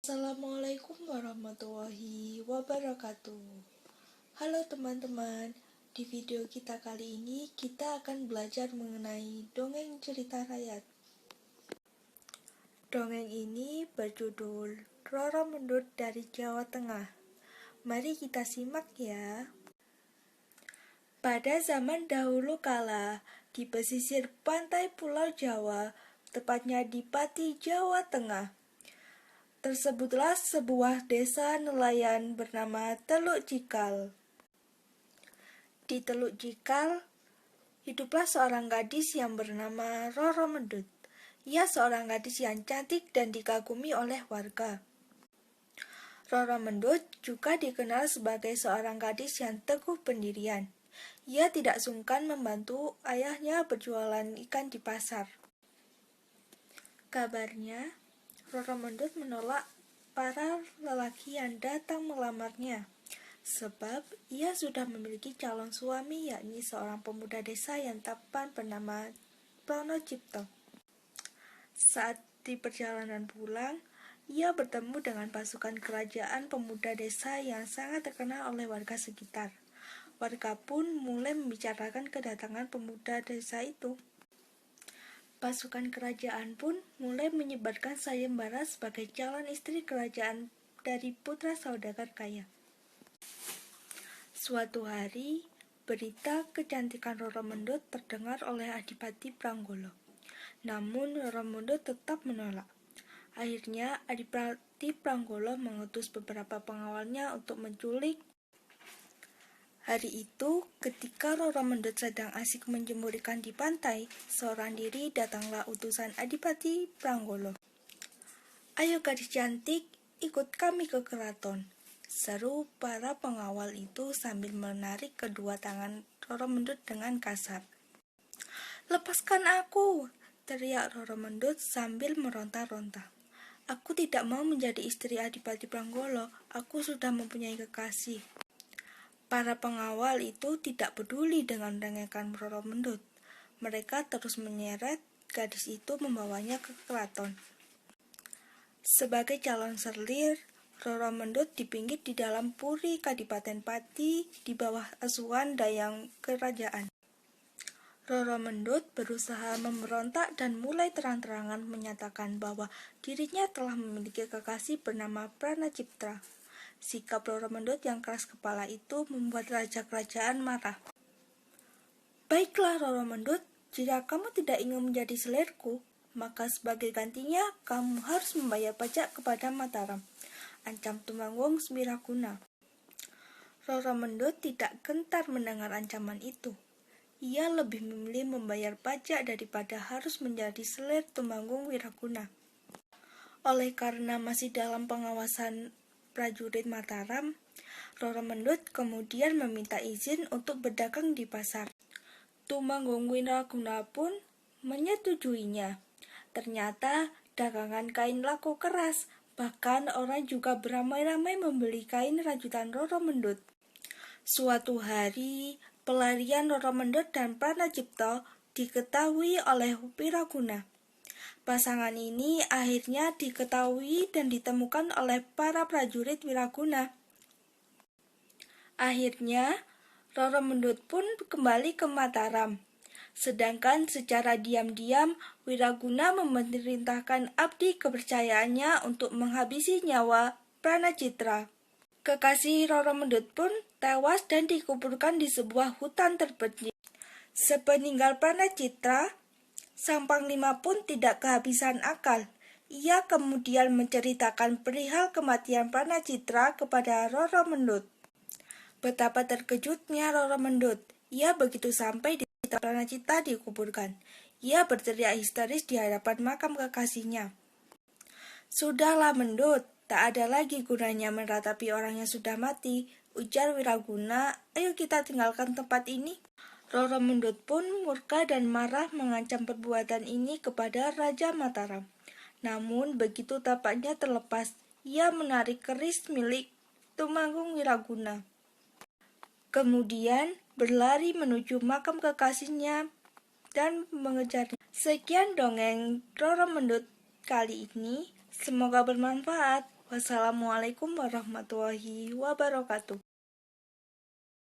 Assalamualaikum warahmatullahi wabarakatuh. Halo teman-teman, di video kita kali ini kita akan belajar mengenai dongeng cerita rakyat. Dongeng ini berjudul Roro Mendut dari Jawa Tengah. Mari kita simak ya. Pada zaman dahulu kala, di pesisir pantai Pulau Jawa, tepatnya di Pati, Jawa Tengah, tersebutlah sebuah desa nelayan bernama Teluk Cikal. Di Teluk Cikal, hiduplah seorang gadis yang bernama Roro Mendut. Ia seorang gadis yang cantik dan dikagumi oleh warga. Roro Mendut juga dikenal sebagai seorang gadis yang teguh pendirian. Ia tidak sungkan membantu ayahnya berjualan ikan di pasar. Kabarnya, Roro Mendut menolak para lelaki yang datang melamarnya, sebab ia sudah memiliki calon suami, yakni seorang pemuda desa yang tampan bernama Pronocipto. Saat di perjalanan pulang, ia bertemu dengan pasukan kerajaan pemuda desa yang sangat terkenal oleh warga sekitar. Warga pun mulai membicarakan kedatangan pemuda desa itu. Pasukan kerajaan pun mulai menyebarkan sayembara sebagai calon istri kerajaan dari putra saudagar kaya. Suatu hari, berita kecantikan Roro Mendut terdengar oleh Adipati Pranggolo. Namun Roro Mendut tetap menolak. Akhirnya Adipati Pranggolo mengutus beberapa pengawalnya untuk menculik. Hari itu, ketika Roro Mendut sedang asik menjemur ikan di pantai, seorang diri datanglah utusan Adipati Pranggolo. "Ayo gadis cantik, ikut kami ke keraton," seru para pengawal itu sambil menarik kedua tangan Roro Mendut dengan kasar. "Lepaskan aku!" teriak Roro Mendut sambil meronta-ronta. "Aku tidak mau menjadi istri Adipati Pranggolo, aku sudah mempunyai kekasih." Para pengawal itu tidak peduli dengan rengekan Roro Mendut. Mereka terus menyeret gadis itu membawanya ke keraton. Sebagai calon selir, Roro Mendut dipinggit di dalam puri Kadipaten Pati di bawah asuhan dayang kerajaan. Roro Mendut berusaha memberontak dan mulai terang-terangan menyatakan bahwa dirinya telah memiliki kekasih bernama Pranaciptra. Sikap Roro Mendut yang keras kepala itu membuat raja kerajaan marah. "Baiklah Roro Mendut, jika kamu tidak ingin menjadi selirku, maka sebagai gantinya kamu harus membayar pajak kepada Mataram," ancam Tumanggung Wiraguna. Roro Mendut tidak gentar mendengar ancaman itu. Ia lebih memilih membayar pajak daripada harus menjadi selir Tumanggung Wiraguna. Oleh karena masih dalam pengawasan prajurit Mataram, Roro Mendut kemudian meminta izin untuk berdagang di pasar. Tumanggung Wiraguna pun menyetujuinya. Ternyata dagangan kain laku keras, bahkan orang juga beramai-ramai membeli kain rajutan Roro Mendut. Suatu hari, pelarian Roro Mendut dan Pranacipto diketahui oleh Wiraguna. Pasangan ini akhirnya diketahui dan ditemukan oleh para prajurit Wiraguna. Akhirnya, Roro Mendut pun kembali ke Mataram. Sedangkan secara diam-diam, Wiraguna memerintahkan abdi kepercayaannya untuk menghabisi nyawa Pranaciptra. Kekasih Roro Mendut pun tewas dan dikuburkan di sebuah hutan terpencil. Sepeninggal Pranaciptra, sang panglima pun tidak kehabisan akal. Ia kemudian menceritakan perihal kematian Pranaciptra kepada Roro Mendut. Betapa terkejutnya Roro Mendut. Ia begitu sampai di tempat Pranaciptra dikuburkan. Ia berteriak histeris di hadapan makam kekasihnya. "Sudahlah Mendut, tak ada lagi gunanya meratapi orang yang sudah mati," ujar Wiraguna. "Ayo kita tinggalkan tempat ini." Roro Mendut pun murka dan marah mengancam perbuatan ini kepada Raja Mataram. Namun begitu tapaknya terlepas, ia menarik keris milik Tumanggung Wiraguna. Kemudian berlari menuju makam kekasihnya dan mengejarnya. Sekian dongeng Roro Mendut kali ini, semoga bermanfaat. Wassalamualaikum warahmatullahi wabarakatuh.